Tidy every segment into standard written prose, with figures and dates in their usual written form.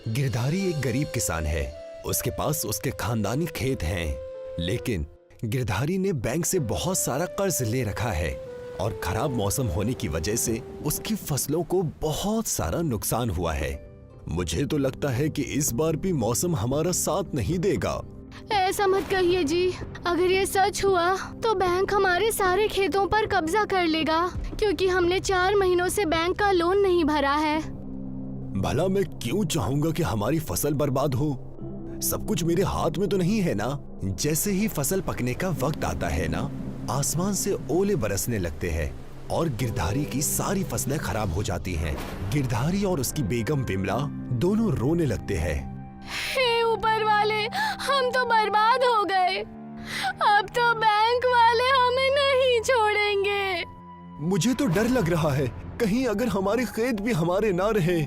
गिरधारी एक गरीब किसान है। उसके पास उसके खानदानी खेत हैं, लेकिन गिरधारी ने बैंक से बहुत सारा कर्ज ले रखा है और खराब मौसम होने की वजह से उसकी फसलों को बहुत सारा नुकसान हुआ है। मुझे तो लगता है कि इस बार भी मौसम हमारा साथ नहीं देगा। ऐसा मत कहिए जी, अगर ये सच हुआ तो बैंक हमारे सारे खेतों पर कब्जा कर लेगा, क्योंकि हमने 4 महीनों से बैंक का लोन नहीं भरा है। भला मैं क्यों चाहूंगा कि हमारी फसल बर्बाद हो? सब कुछ मेरे हाथ में तो नहीं है ना। जैसे ही फसल पकने का वक्त आता है ना, आसमान से ओले बरसने लगते हैं और गिरधारी की सारी फसलें खराब हो जाती हैं। गिरधारी और उसकी बेगम विमला दोनों रोने लगते हैं। हे ऊपर वाले, हम तो बर्बाद हो गए। अब तो बैंक वाले हमें नहीं छोड़ेंगे। मुझे तो डर लग रहा है, कहीं अगर हमारे खेत भी हमारे ना रहे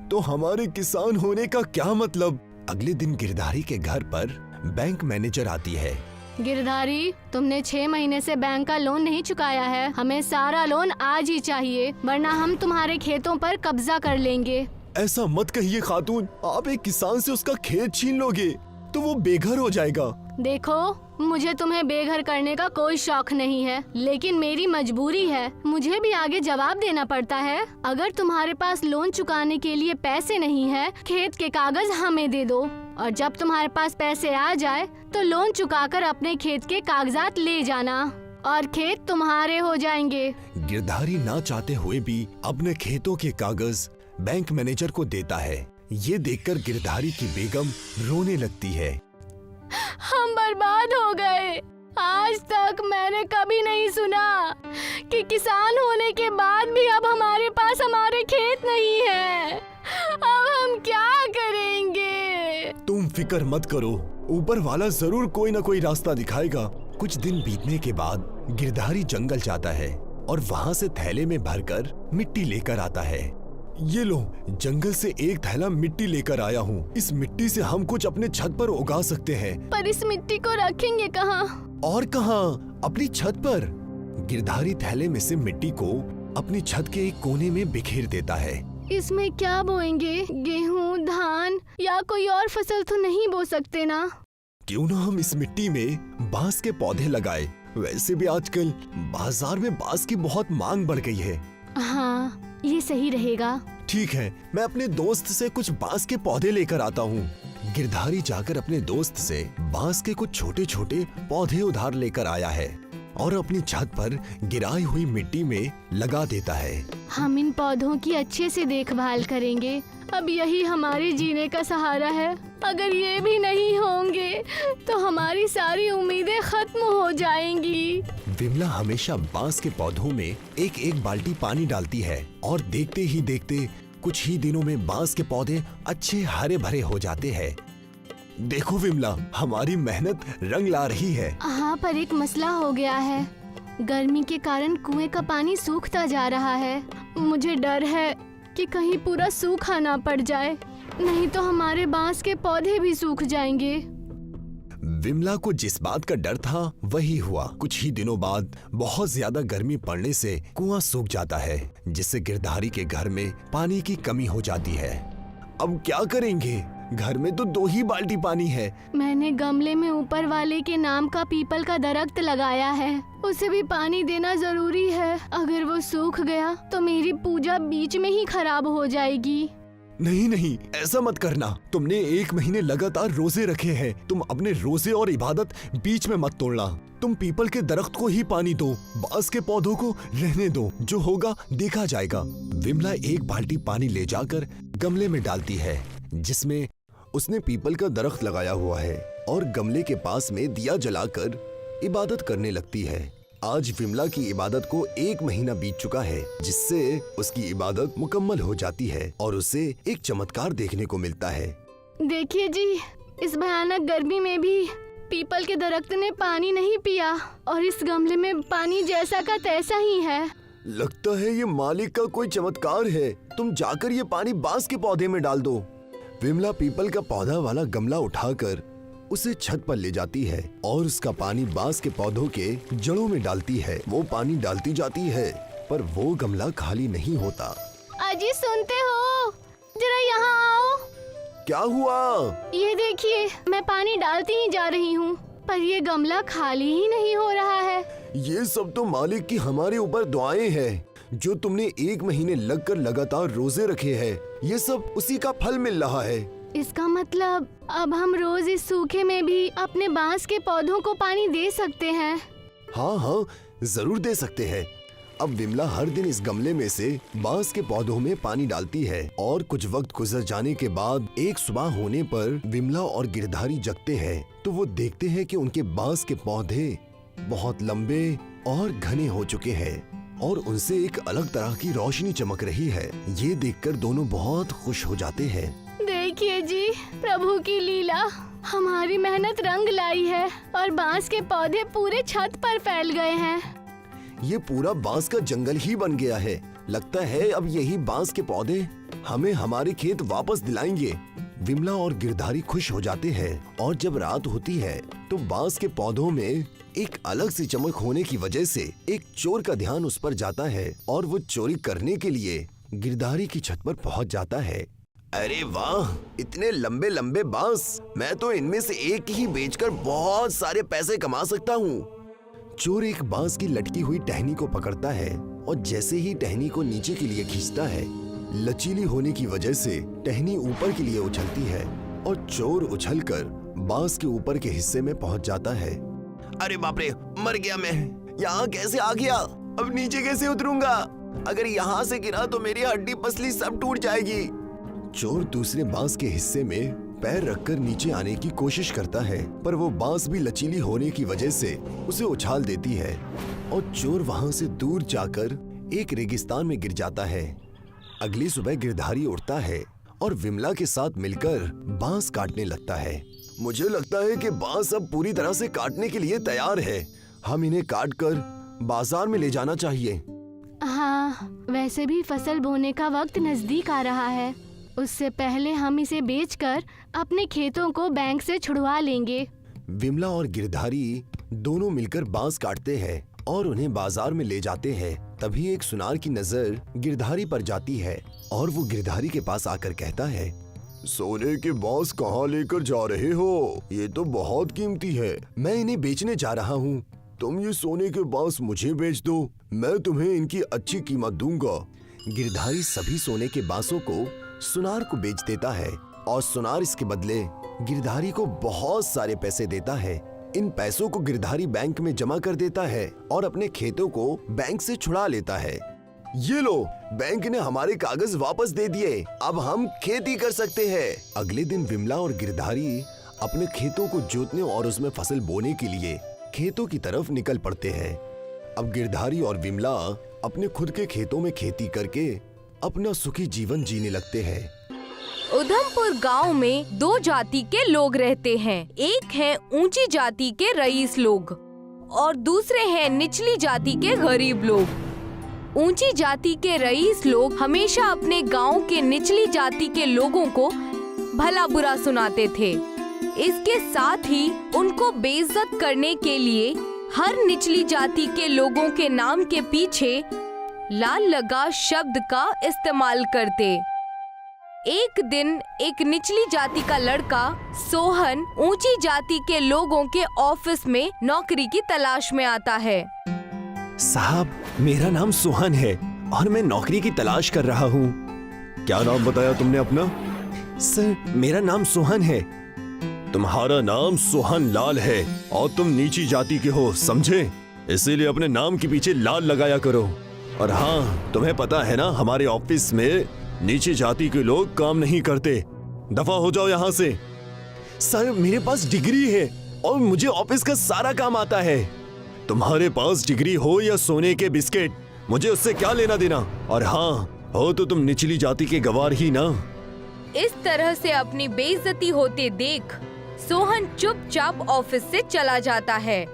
तो हमारे किसान होने का क्या मतलब। अगले दिन गिरधारी के घर पर बैंक मैनेजर आती है। गिरधारी, तुमने 6 महीने से बैंक का लोन नहीं चुकाया है। हमें सारा लोन आज ही चाहिए, वरना हम तुम्हारे खेतों पर कब्जा कर लेंगे। ऐसा मत कहिए खातून, आप एक किसान से उसका खेत छीन लोगे तो वो बेघर हो जाएगा। देखो, मुझे तुम्हें बेघर करने का कोई शौक नहीं है, लेकिन मेरी मजबूरी है, मुझे भी आगे जवाब देना पड़ता है। अगर तुम्हारे पास लोन चुकाने के लिए पैसे नहीं है, खेत के कागज हमें दे दो, और जब तुम्हारे पास पैसे आ जाए तो लोन चुकाकर अपने खेत के कागजात ले जाना और खेत तुम्हारे हो जाएंगे। गिरधारी ना चाहते हुए भी अपने खेतों के कागज बैंक मैनेजर को देता है। ये देखकर गिरधारी की बेगम रोने लगती है। हम बर्बाद हो गए। आज तक मैंने कभी नहीं सुना कि किसान होने के बाद भी अब हमारे पास हमारे खेत नहीं है। अब हम क्या करेंगे? तुम फिक्र मत करो, ऊपर वाला जरूर कोई ना कोई रास्ता दिखाएगा। कुछ दिन बीतने के बाद गिरधारी जंगल जाता है और वहाँ से थैले में भरकर मिट्टी लेकर आता है। ये लो, जंगल से एक थैला मिट्टी लेकर आया हूँ। इस मिट्टी से हम कुछ अपने छत पर उगा सकते हैं। पर इस मिट्टी को रखेंगे कहाँ? और कहाँ, अपनी छत पर। गिरधारी थैले में से मिट्टी को अपनी छत के एक कोने में बिखेर देता है। इसमें क्या बोएंगे? गेहूँ, धान या कोई और फसल तो नहीं बो सकते ना? क्यों ना हम इस मिट्टी में बांस के पौधे लगाए। वैसे भी आजकल बाजार में बांस की बहुत मांग बढ़ गई है। हाँ, ये सही रहेगा। ठीक है, मैं अपने दोस्त से कुछ बांस के पौधे लेकर आता हूँ। गिरधारी जाकर अपने दोस्त से बांस के कुछ छोटे छोटे पौधे उधार लेकर आया है और अपनी छत पर गिराई हुई मिट्टी में लगा देता है। हम इन पौधों की अच्छे से देखभाल करेंगे। अब यही हमारे जीने का सहारा है। अगर ये भी नहीं होंगे तो हमारी सारी उम्मीदें खत्म हो जाएंगी। विमला हमेशा बांस के पौधों में एक एक बाल्टी पानी डालती है और देखते ही देखते कुछ ही दिनों में बांस के पौधे अच्छे हरे भरे हो जाते हैं। देखो विमला, हमारी मेहनत रंग ला रही है। हाँ, पर एक मसला हो गया है। गर्मी के कारण कुएं का पानी सूखता जा रहा है। मुझे डर है कि कहीं पूरा सूखा ना पड़ जाए, नहीं तो हमारे बांस के पौधे भी सूख जाएंगे। विमला को जिस बात का डर था वही हुआ। कुछ ही दिनों बाद बहुत ज्यादा गर्मी पड़ने से कुआं सूख जाता है, जिससे गिरधारी के घर में पानी की कमी हो जाती है। अब क्या करेंगे? घर में तो 2 ही बाल्टी पानी है। मैंने गमले में ऊपर वाले के नाम का पीपल का दरख्त लगाया है, उसे भी पानी देना जरूरी है। अगर वो सूख गया तो मेरी पूजा बीच में ही खराब हो जाएगी। नहीं नहीं, ऐसा मत करना। तुमने 1 महीने लगातार रोजे रखे हैं। तुम अपने रोजे और इबादत बीच में मत तोड़ना। तुम पीपल के दरख्त को ही पानी दो, बांस के पौधों को रहने दो। जो होगा देखा जाएगा। विमला एक बाल्टी पानी ले जाकर गमले में डालती है, जिसमें उसने पीपल का दरख्त लगाया हुआ है, और गमले के पास में दिया जलाकर इबादत करने लगती है। आज विमला की इबादत को 1 महीना बीत चुका है, जिससे उसकी इबादत मुकम्मल हो जाती है और उसे एक चमत्कार देखने को मिलता है। देखिए जी, इस भयानक गर्मी में भी पीपल के दरख्त ने पानी नहीं पिया और इस गमले में पानी जैसा का तैसा ही है। लगता है ये मालिक का कोई चमत्कार है। तुम जाकर ये पानी बांस के पौधे में डाल दो। विमला पीपल का पौधा वाला गमला उठाकर उसे छत पर ले जाती है और उसका पानी बांस के पौधों के जड़ों में डालती है। वो पानी डालती जाती है, पर वो गमला खाली नहीं होता। अजी सुनते हो, जरा यहाँ आओ। क्या हुआ? ये देखिए, मैं पानी डालती ही जा रही हूँ, पर ये गमला खाली ही नहीं हो रहा है। ये सब तो मालिक की हमारे ऊपर दुआएं हैं, जो तुमने 1 महीने लगकर लगातार रोजे रखे हैं। ये सब उसी का फल मिल रहा है। इसका मतलब अब हम रोज इस सूखे में भी अपने बांस के पौधों को पानी दे सकते हैं। हाँ हाँ, जरूर दे सकते हैं। अब विमला हर दिन इस गमले में से बांस के पौधों में पानी डालती है और कुछ वक्त गुजर जाने के बाद एक सुबह होने पर विमला और गिरधारी जगते हैं तो वो देखते हैं कि उनके बांस के पौधे बहुत लंबे और घने हो चुके हैं और उनसे एक अलग तरह की रोशनी चमक रही है। ये देखकर दोनों बहुत खुश हो जाते हैं। देखिए जी, प्रभु की लीला, हमारी मेहनत रंग लाई है और बांस के पौधे पूरे छत पर फैल गए हैं। ये पूरा बांस का जंगल ही बन गया है। लगता है अब यही बांस के पौधे हमें हमारे खेत वापस दिलाएंगे। विमला और गिरधारी खुश हो जाते हैं और जब रात होती है तो बांस के पौधों में एक अलग सी चमक होने की वजह से एक चोर का ध्यान उस पर जाता है और वो चोरी करने के लिए गिरधारी की छत पर पहुंच जाता है। अरे वाह, इतने लंबे लंबे बांस, मैं तो इनमें से एक ही बेचकर बहुत सारे पैसे कमा सकता हूँ। चोर एक बांस की लटकी हुई टहनी को पकड़ता है और जैसे ही टहनी को नीचे के लिए खींचता है, लचीली होने की वजह से टहनी ऊपर के लिए उछलती है और चोर उछलकर बांस के ऊपर के हिस्से में पहुंच जाता है। अरे बाप रे, मर गया मैं। यहाँ कैसे आ गया? अब नीचे कैसे उतरूंगा? अगर यहाँ से गिरा तो मेरी हड्डी पसली सब टूट जाएगी। चोर दूसरे बांस के हिस्से में पैर रखकर नीचे आने की कोशिश करता है, पर वो बांस भी लचीली होने की वजह से उसे उछाल देती है और चोर वहां से दूर जाकर एक रेगिस्तान में गिर जाता है। अगली सुबह गिरधारी उठता है और विमला के साथ मिलकर बांस काटने लगता है। मुझे लगता है कि बांस अब पूरी तरह से काटने के लिए तैयार है। हम इन्हें काटकर बाजार में ले जाना चाहिए। हाँ, वैसे भी फसल बोने का वक्त नजदीक आ रहा है। उससे पहले हम इसे बेचकर अपने खेतों को बैंक से छुड़वा लेंगे। विमला और गिरधारी दोनों मिलकर बांस काटते हैं और उन्हें बाजार में ले जाते हैं। तभी एक सुनार की नजर गिरधारी पर जाती है और वो गिरधारी के पास आकर कहता है, सोने के बांस कहाँ लेकर जा रहे हो? ये तो बहुत कीमती है। मैं इन्हें बेचने जा रहा हूँ। तुम ये सोने के बांस मुझे बेच दो, मैं तुम्हें इनकी अच्छी कीमत दूंगा। गिरधारी सभी सोने के बांसों को सुनार को बेच देता है और सुनार इसके बदले गिरधारी को बहुत सारे पैसे देता है। इन पैसों को गिरधारी बैंक में जमा कर देता है और अपने खेतों को बैंक से छुड़ा लेता है। ये लो, बैंक ने हमारे कागज वापस दे दिए। अब हम खेती कर सकते हैं। अगले दिन विमला और गिरधारी अपने खेतों को जोतने और उसमें फसल बोने के लिए खेतों की तरफ निकल पड़ते हैं। अब गिरधारी और विमला अपने खुद के खेतों में खेती करके अपना सुखी जीवन जीने लगते हैं। उधमपुर गांव में 2 जाति के लोग रहते हैं। एक है ऊंची जाति के रईस लोग और दूसरे हैं निचली जाति के गरीब लोग। ऊंची जाति के रईस लोग हमेशा अपने गांव के निचली जाति के लोगों को भला बुरा सुनाते थे। इसके साथ ही उनको बेइज्जत करने के लिए हर निचली जाति के लोगों के नाम के पीछे लाल लगा शब्द का इस्तेमाल करते। एक दिन एक निचली जाति का लड़का सोहन ऊंची जाति के लोगों के ऑफिस में नौकरी की तलाश में आता है। साहब, मेरा नाम सोहन है और मैं नौकरी की तलाश कर रहा हूँ। क्या नाम बताया तुमने अपना? सर, मेरा नाम सोहन है। तुम्हारा नाम सोहन लाल है और तुम नीची जाति के हो, समझे? इसीलिए अपने नाम के पीछे लाल लगाया करो। और हाँ, तुम्हें पता है ना, हमारे ऑफिस में नीची जाति के लोग काम नहीं करते। दफा हो जाओ यहाँ से। सर, मेरे पास डिग्री है और मुझे ऑफिस का सारा काम आता है। तुम्हारे पास डिग्री हो या सोने के बिस्किट, मुझे उससे क्या लेना देना। और हाँ, हो तो तुम निचली जाति के गवार ही ना। इस तरह से अपनी बेइज्जती होते देख सोहन चुपचाप ऑफिस से चला जाता है।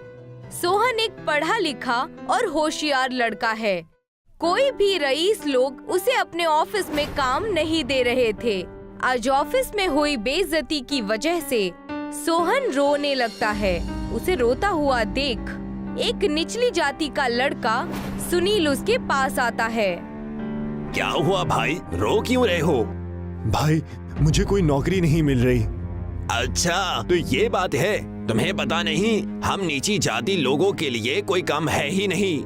सोहन एक पढ़ा लिखा और होशियार लड़का है। कोई भी रईस लोग उसे अपने ऑफिस में काम नहीं दे रहे थे। आज ऑफिस में हुई बेइज्जती की वजह से सोहन रोने लगता है। उसे रोता हुआ देख एक निचली जाति का लड़का सुनील उसके पास आता है। क्या हुआ भाई, रो क्यों रहे हो? भाई मुझे कोई नौकरी नहीं मिल रही। अच्छा तो ये बात है, तुम्हें पता नहीं हम नीची जाति लोगों के लिए कोई काम है ही नहीं।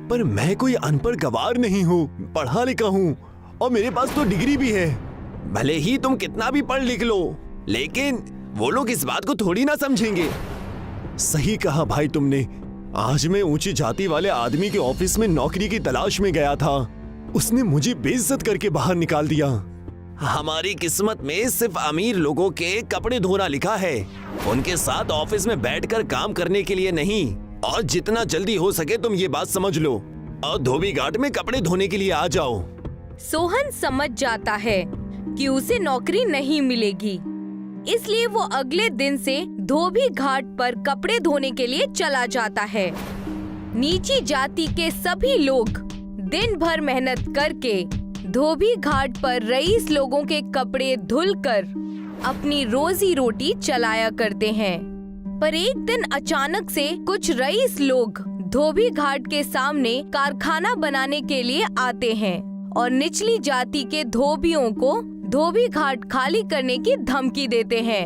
पर मैं कोई अनपढ़ गवार नहीं हूँ, पढ़ा लिखा हूँ और मेरे पास तो डिग्री भी है। भले ही तुम कितना भी पढ़ लिख लो, लेकिन वो लोग इस बात को थोड़ी ना समझेंगे। सही कहा भाई तुमने। आज मैं ऊंची जाति वाले आदमी के ऑफिस में नौकरी की तलाश में गया था, उसने मुझे बेइज्जत करके बाहर निकाल दिया। हमारी किस्मत में सिर्फ अमीर लोगों के कपड़े धोना लिखा है, उनके साथ ऑफिस में बैठकर काम करने के लिए नहीं। और जितना जल्दी हो सके तुम ये बात समझ लो और धोबी घाट में कपड़े धोने के लिए आ जाओ। सोहन समझ जाता है कि उसे नौकरी नहीं मिलेगी, इसलिए वो अगले दिन से धोबी घाट पर कपड़े धोने के लिए चला जाता है। नीची जाति के सभी लोग दिन भर मेहनत करके धोबी घाट पर रईस लोगों के कपड़े धुलकर अपनी रोजी रोटी चलाया करते हैं। पर एक दिन अचानक से कुछ रईस लोग धोबी घाट के सामने कारखाना बनाने के लिए आते हैं और निचली जाति के धोबियों को धोबी घाट खाली करने की धमकी देते हैं।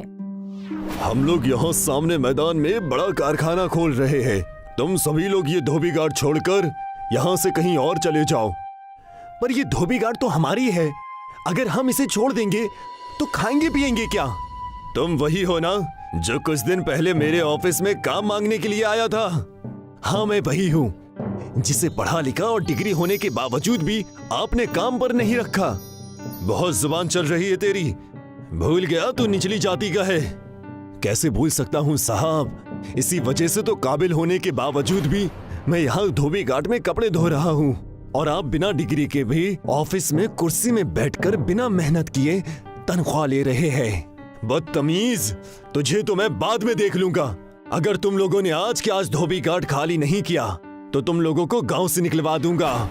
हम लोग यहाँ सामने मैदान में बड़ा कारखाना खोल रहे हैं, तुम सभी लोग ये धोबी घाट छोड़कर यहाँ से कहीं और चले जाओ। पर ये धोबी घाट तो हमारी है, अगर हम इसे छोड़ देंगे तो खाएंगे पिएंगे क्या? तुम वही हो ना जो कुछ दिन पहले मेरे ऑफिस में काम मांगने के लिए आया था? हाँ मैं वही हूँ जिसे पढ़ा लिखा और डिग्री होने के बावजूद भी आपने काम पर नहीं रखा। बहुत जुबान चल रही है तेरी, भूल गया तू निचली जाति का है। कैसे भूल सकता हूँ साहब, इसी वजह से तो काबिल होने के बावजूद भी मैं यहाँ धोबी घाट में कपड़े धो रहा हूँ और आप बिना डिग्री के भी ऑफिस में कुर्सी में बैठकर बिना मेहनत किए तनख्वाह ले रहे हैं। बदतमीज, तुझे तो मैं बाद में देख लूंगा। अगर तुम लोगों ने आज के आज धोबी घाट खाली नहीं किया तो तुम लोगों को गांव से निकलवा दूंगा।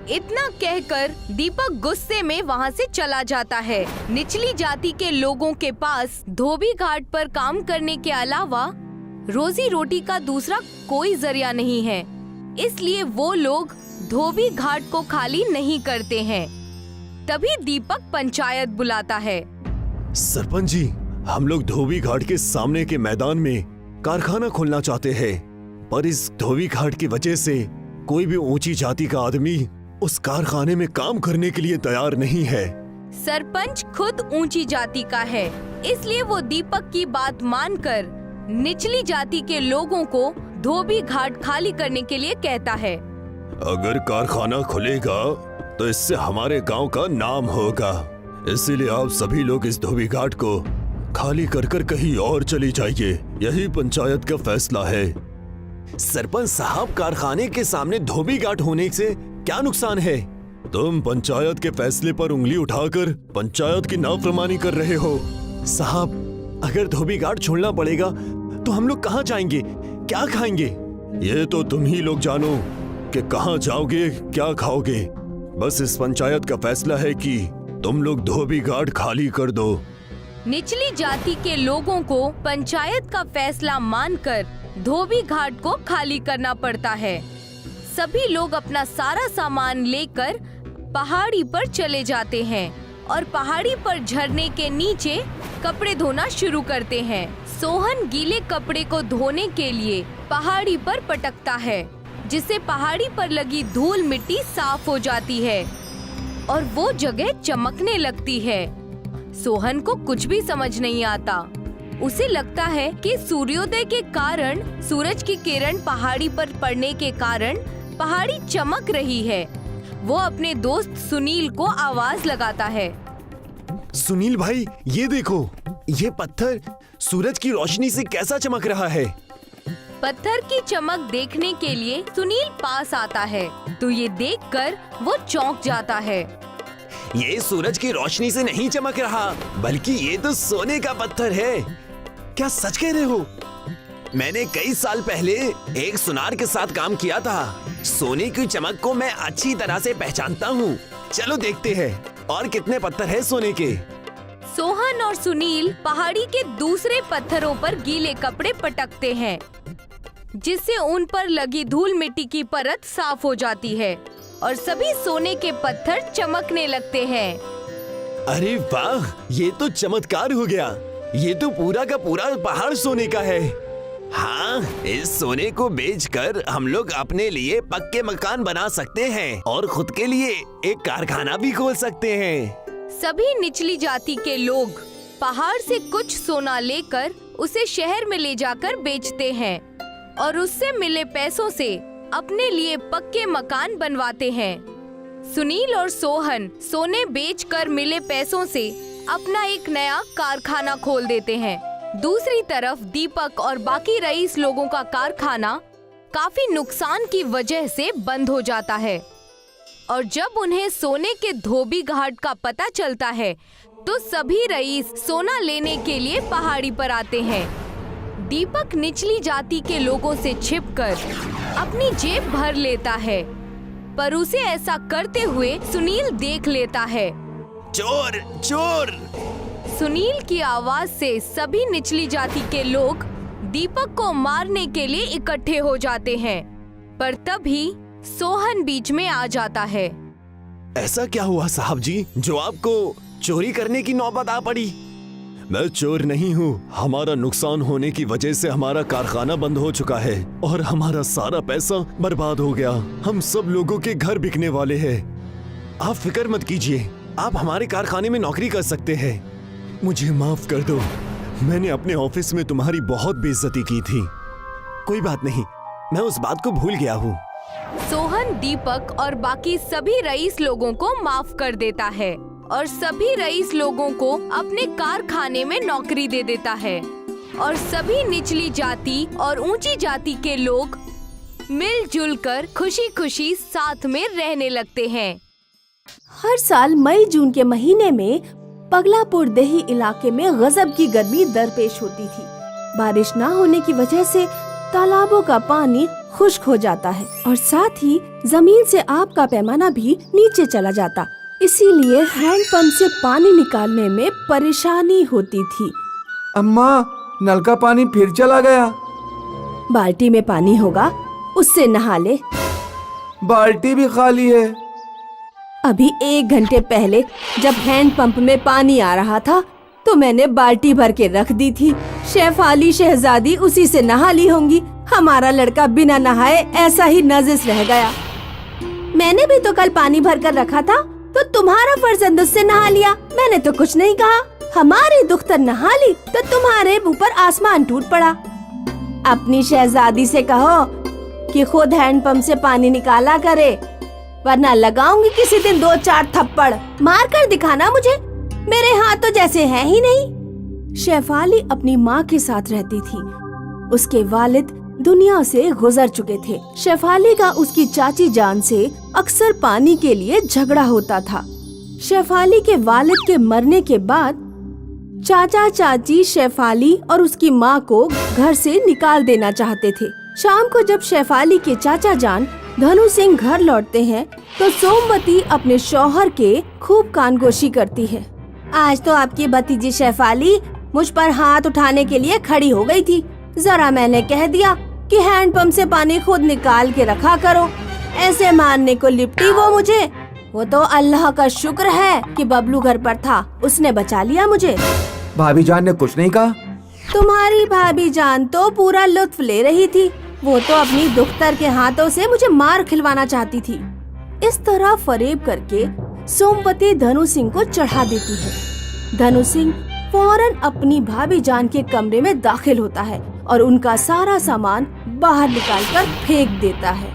इतना कहकर दीपक गुस्से में वहाँ से चला जाता है। निचली जाति के लोगों के पास धोबी घाट पर काम करने के अलावा रोजी रोटी का दूसरा कोई जरिया नहीं है, इसलिए वो लोग धोबी घाट को खाली नहीं करते हैं। तभी दीपक पंचायत बुलाता है। सरपंच जी, हम लोग धोबी घाट के सामने के मैदान में कारखाना खोलना चाहते हैं, पर इस धोबी घाट की वजह से कोई भी ऊंची जाति का आदमी उस कारखाने में काम करने के लिए तैयार नहीं है। सरपंच खुद ऊंची जाति का है, इसलिए वो दीपक की बात मानकर निचली जाति के लोगों को धोबी घाट खाली करने के लिए कहता है। अगर कारखाना खुलेगा तो इससे हमारे गांव का नाम होगा, इसीलिए आप सभी लोग इस धोबी घाट को खाली कर कहीं और चली जाइए, यही पंचायत का फैसला है। सरपंच साहब, कारखाने के सामने धोबी घाट होने से क्या नुकसान है? तुम पंचायत के फैसले पर उंगली उठाकर पंचायत की नाफरमानी कर रहे हो। साहब, अगर धोबी घाट छोड़ना पड़ेगा तो हम लोग कहाँ जाएंगे, क्या खाएंगे? ये तो तुम ही लोग जानो कि कहाँ जाओगे, क्या खाओगे। बस इस पंचायत का फैसला है कि तुम लोग धोबी घाट खाली कर दो। निचली जाति के लोगों को पंचायत का फैसला मानकर धोबी घाट को खाली करना पड़ता है। सभी लोग अपना सारा सामान लेकर पहाड़ी पर चले जाते हैं और पहाड़ी पर झरने के नीचे कपड़े धोना शुरू करते हैं। सोहन गीले कपड़े को धोने के लिए पहाड़ी पर पटकता है, जिससे पहाड़ी पर लगी धूल मिट्टी साफ हो जाती है और वो जगह चमकने लगती है। सोहन को कुछ भी समझ नहीं आता। उसे लगता है कि सूर्योदय के कारण सूरज की किरण पहाड़ी पर पड़ने के कारण पहाड़ी चमक रही है। वो अपने दोस्त सुनील को आवाज लगाता है। सुनील भाई, ये देखो, ये पत्थर सूरज की रोशनी से कैसा चमक रहा है। पत्थर की चमक देखने के लिए सुनील पास आता है तो ये देखकर वो चौंक जाता है। ये सूरज की रोशनी से नहीं चमक रहा, बल्कि ये तो सोने का पत्थर है। क्या सच कह रहे हो? मैंने कई साल पहले एक सुनार के साथ काम किया था। सोने की चमक को मैं अच्छी तरह से पहचानता हूँ। चलो देखते हैं और कितने पत्थर है सोने के। सोहन और सुनील पहाड़ी के दूसरे पत्थरों पर गीले कपड़े पटकते हैं, जिससे उन पर लगी धूल मिट्टी की परत साफ हो जाती है और सभी सोने के पत्थर चमकने लगते हैं। अरे वाह, ये तो चमत्कार हो गया। ये तो पूरा का पूरा पहाड़ सोने का है। हाँ, इस सोने को बेचकर हम लोग अपने लिए पक्के मकान बना सकते हैं और खुद के लिए एक कारखाना भी खोल सकते हैं। सभी निचली जाति के लोग पहाड़ से कुछ सोना लेकर उसे शहर में ले जाकर बेचते हैं और उससे मिले पैसों से अपने लिए पक्के मकान बनवाते हैं। सुनील और सोहन सोने बेचकर मिले पैसों से अपना एक नया कारखाना खोल देते हैं। दूसरी तरफ दीपक और बाकी रईस लोगों का कारखाना काफी नुकसान की वजह से बंद हो जाता है और जब उन्हें सोने के धोबी घाट का पता चलता है तो सभी रईस सोना लेने के लिए पहाड़ी पर आते हैं। दीपक निचली जाति के लोगों से छिपकर अपनी जेब भर लेता है, पर उसे ऐसा करते हुए सुनील देख लेता है। चोर चोर! सुनील की आवाज से सभी निचली जाति के लोग दीपक को मारने के लिए इकट्ठे हो जाते हैं, पर तभी सोहन बीच में आ जाता है। ऐसा क्या हुआ साहब जी, जो आपको चोरी करने की नौबत आ पड़ी? मैं चोर नहीं हूँ। हमारा नुकसान होने की वजह से हमारा कारखाना बंद हो चुका है और हमारा सारा पैसा बर्बाद हो गया। हम सब लोगों के घर बिकने वाले हैं। आप फिक्र मत कीजिए, आप हमारे कारखाने में नौकरी कर सकते हैं। मुझे माफ कर दो, मैंने अपने ऑफिस में तुम्हारी बहुत बेइज्जती की थी। कोई बात नहीं, मैं उस बात को भूल गया हूँ। सोहन दीपक और बाकी सभी रईस लोगों को माफ कर देता है और सभी रईस लोगों को अपने कारखाने में नौकरी दे देता है और सभी निचली जाति और ऊंची जाति के लोग मिलजुल कर खुशी खुशी साथ में रहने लगते हैं। हर साल मई जून के महीने में पगलापुर देही इलाके में गजब की गर्मी दरपेश होती थी। बारिश न होने की वजह से तालाबों का पानी खुश्क हो जाता है और साथ ही जमीन से आब का पैमाना भी नीचे चला जाता। इसीलिए हैंडपंप से पानी निकालने में परेशानी होती थी। अम्मा, नल का पानी फिर चला गया। बाल्टी में पानी होगा, उससे नहा ले। बाल्टी भी खाली है। अभी 1 घंटे पहले जब हैंडपंप में पानी आ रहा था तो मैंने बाल्टी भर के रख दी थी। शेफाली शहजादी उसी से नहा ली होंगी। हमारा लड़का बिना नहाए ऐसा ही नजिस रह गया। मैंने भी तो कल पानी भर कर रखा था, तो तुम्हारा फर्जंद उससे नहा लिया। मैंने तो कुछ नहीं कहा। हमारी दुख्तर नहा ली तो तुम्हारे ऊपर आसमान टूट पड़ा। अपनी शहजादी से कहो कि खुद हैंडपंप से पानी निकाला करे, वरना लगाऊंगी किसी दिन 2-4 थप्पड़। मार कर दिखाना मुझे, मेरे हाथ तो जैसे हैं ही नहीं। शेफाली अपनी माँ के साथ रहती थी। उसके वालिद दुनिया से गुजर चुके थे। शेफाली का उसकी चाची जान से अक्सर पानी के लिए झगड़ा होता था। शेफाली के वालिद के मरने के बाद चाचा चाची शेफाली और उसकी माँ को घर से निकाल देना चाहते थे। शाम को जब शेफाली के चाचा जान धनु सिंह घर लौटते हैं तो सोमवती अपने शौहर के खूब कानगोशी करती है। आज तो आपकी भतीजी शेफाली मुझ पर हाथ उठाने के लिए खड़ी हो गई थी। जरा मैंने कह दिया कि हैंडपंप से पानी खुद निकाल के रखा करो, ऐसे मारने को लिपटी वो मुझे। वो तो अल्लाह का शुक्र है कि बबलू घर पर था, उसने बचा लिया मुझे। भाभी जान ने कुछ नहीं कहा? तुम्हारी भाभी जान तो पूरा लुत्फ ले रही थी। वो तो अपनी दुख्तर के हाथों से मुझे मार खिलवाना चाहती थी। इस तरह फरेब करके सोमवती धनु सिंह को चढ़ा देती है। धनु सिंह फौरन अपनी भाभी जान के कमरे में दाखिल होता है और उनका सारा सामान बाहर निकालकर फेंक देता है।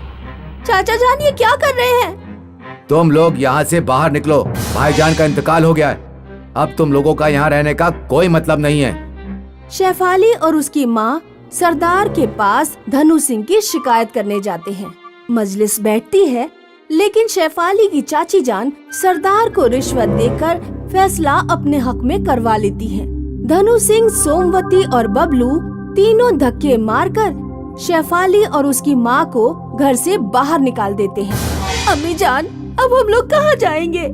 चाचा जान ये क्या कर रहे हैं? तुम लोग यहाँ से बाहर निकलो, भाईजान का इंतकाल हो गया है। अब तुम लोगों का यहाँ रहने का कोई मतलब नहीं है। शेफाली और उसकी माँ सरदार के पास धनु सिंह की शिकायत करने जाते हैं। मजलिस बैठती है, लेकिन शेफाली की चाची जान सरदार को रिश्वत देकर फैसला अपने हक में करवा लेती है। धनु सिंह, सोमवती और बबलू तीनों धक्के मारकर शेफाली और उसकी माँ को घर से बाहर निकाल देते हैं। अम्मी जान, अब हम लोग कहाँ जाएंगे?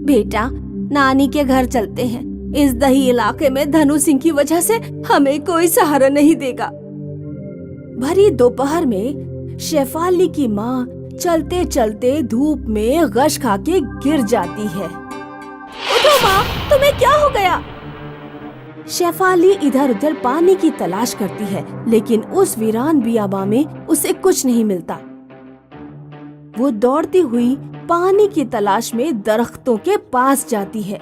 बेटा, नानी के घर चलते हैं। इस दही इलाके में धनु सिंह की वजह से हमें कोई सहारा नहीं देगा। भरी दोपहर में शेफाली की माँ चलते चलते धूप में गश खा के गिर जाती है। उठो माँ, क्या हो गया? शेफाली इधर उधर पानी की तलाश करती है, लेकिन उस वीरान बियाबा में उसे कुछ नहीं मिलता। वो दौड़ती हुई पानी की तलाश में दरख्तों के पास जाती है।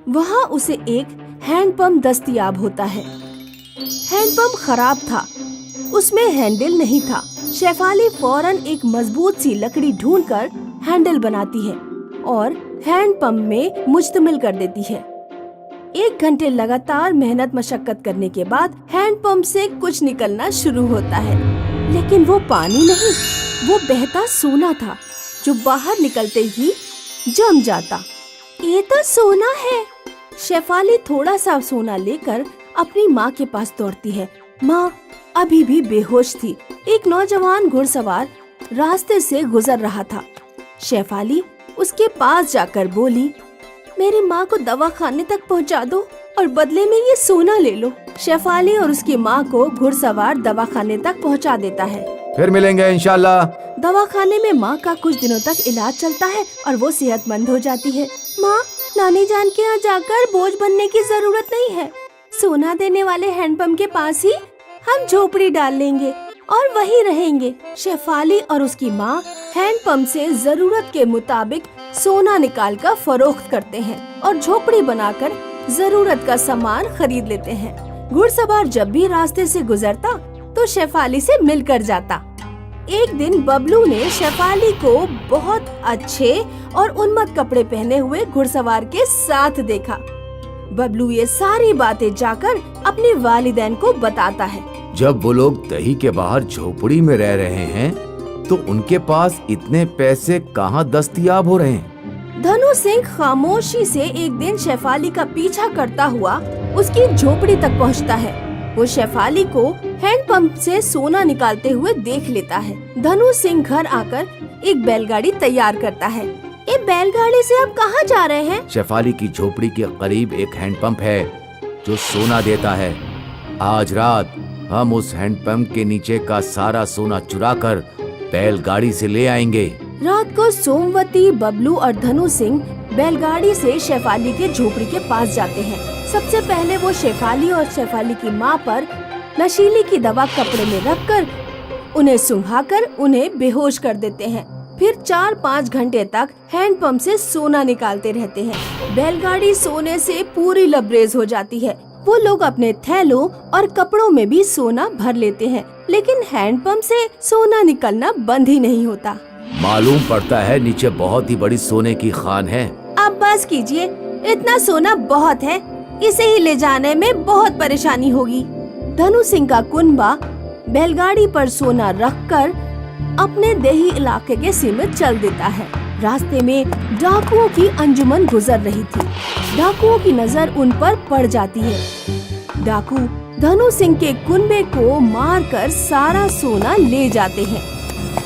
वहाँ उसे एक हैंडपंप दस्तयाब होता है। हैंडपंप खराब था, उसमें हैंडल नहीं था। शेफाली फौरन एक मजबूत सी लकड़ी ढूंढकर हैंडल बनाती है और हैंडपंप में मुश्तमिल कर देती है। 1 घंटे लगातार मेहनत मशक्कत करने के बाद हैंडपंप से कुछ निकलना शुरू होता है, लेकिन वो पानी नहीं, वो बहता सोना था जो बाहर निकलते ही जम जाता। ये तो सोना है। शेफाली थोड़ा सा सोना लेकर अपनी माँ के पास दौड़ती है। माँ अभी भी बेहोश थी। एक नौजवान घुड़सवार रास्ते से गुजर रहा था। शेफाली उसके पास जाकर बोली, मेरी माँ को दवाखाने तक पहुँचा दो और बदले में ये सोना ले लो। शेफाली और उसकी माँ को घुड़सवार दवाखाने तक पहुँचा देता है। फिर मिलेंगे इंशाल्लाह। दवाखाने में माँ का कुछ दिनों तक इलाज चलता है और वो सेहतमंद हो जाती है। माँ, नानी जान के यहाँ जाकर बोझ बनने की जरूरत नहीं है। सोना देने वाले हैंडपंप के पास ही हम झोपड़ी डाल लेंगे और वहीं रहेंगे। शेफाली और उसकी माँ हैंडपंप से जरूरत के मुताबिक सोना निकाल कर फरोख्त करते हैं और झोपड़ी बनाकर जरूरत का सामान खरीद लेते हैं। घुड़सवार जब भी रास्ते से गुजरता तो शेफाली से मिलकर जाता। एक दिन बबलू ने शेफाली को बहुत अच्छे और उन्मत्त कपड़े पहने हुए घुड़सवार के साथ देखा। बबलू ये सारी बातें जाकर अपने वालिदैन को बताता है। जब वो लोग दही के बाहर झोपड़ी में रह रहे हैं तो उनके पास इतने पैसे कहाँ दस्तयाब हो रहे हैं? धनु सिंह खामोशी से एक दिन शेफाली का पीछा करता हुआ उसकी झोपड़ी तक पहुंचता है। वो शेफाली को हैंडपंप से सोना निकालते हुए देख लेता है। धनु सिंह घर आकर एक बैलगाड़ी तैयार करता है। ये बैलगाड़ी से आप कहाँ जा रहे हैं? शेफाली की झोपड़ी के करीब एक हैंडपंप है जो सोना देता है। आज रात हम उस हैंडपंप के नीचे का सारा सोना चुराकर बैलगाड़ी से ले आएंगे। रात को सोमवती, बबलू और धनु सिंह बैलगाड़ी से शेफाली के झोपड़ी के पास जाते हैं। सबसे पहले वो शेफाली और शेफाली की माँ पर नशीली की दवा कपड़े में रखकर उन्हें सुंघाकर उन्हें बेहोश कर देते हैं। फिर 4-5 घंटे तक हैंडपंप से सोना निकालते रहते हैं। बैलगाड़ी सोने से पूरी लबरेज हो जाती है। वो लोग अपने थैलों और कपड़ों में भी सोना भर लेते हैं, लेकिन हैंडपंप से सोना निकलना बंद ही नहीं होता। मालूम पड़ता है नीचे बहुत ही बड़ी सोने की खान है। अब बस कीजिए, इतना सोना बहुत है, इसे ही ले जाने में बहुत परेशानी होगी। धनु सिंह का कुनबा बैलगाड़ी पर सोना रखकर अपने देही इलाके के सीमित चल देता है। रास्ते में डाकुओं की अंजुमन गुजर रही थी। डाकुओं की नजर उन पर पड़ जाती है। डाकू धनु सिंह के कुनबे को मारकर सारा सोना ले जाते हैं।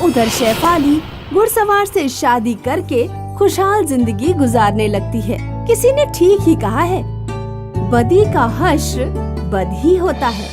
उधर शेफाली घुड़सवार से शादी करके खुशहाल जिंदगी गुजारने लगती है। किसी ने ठीक ही कहा है, बदी का हश्र बद ही होता है।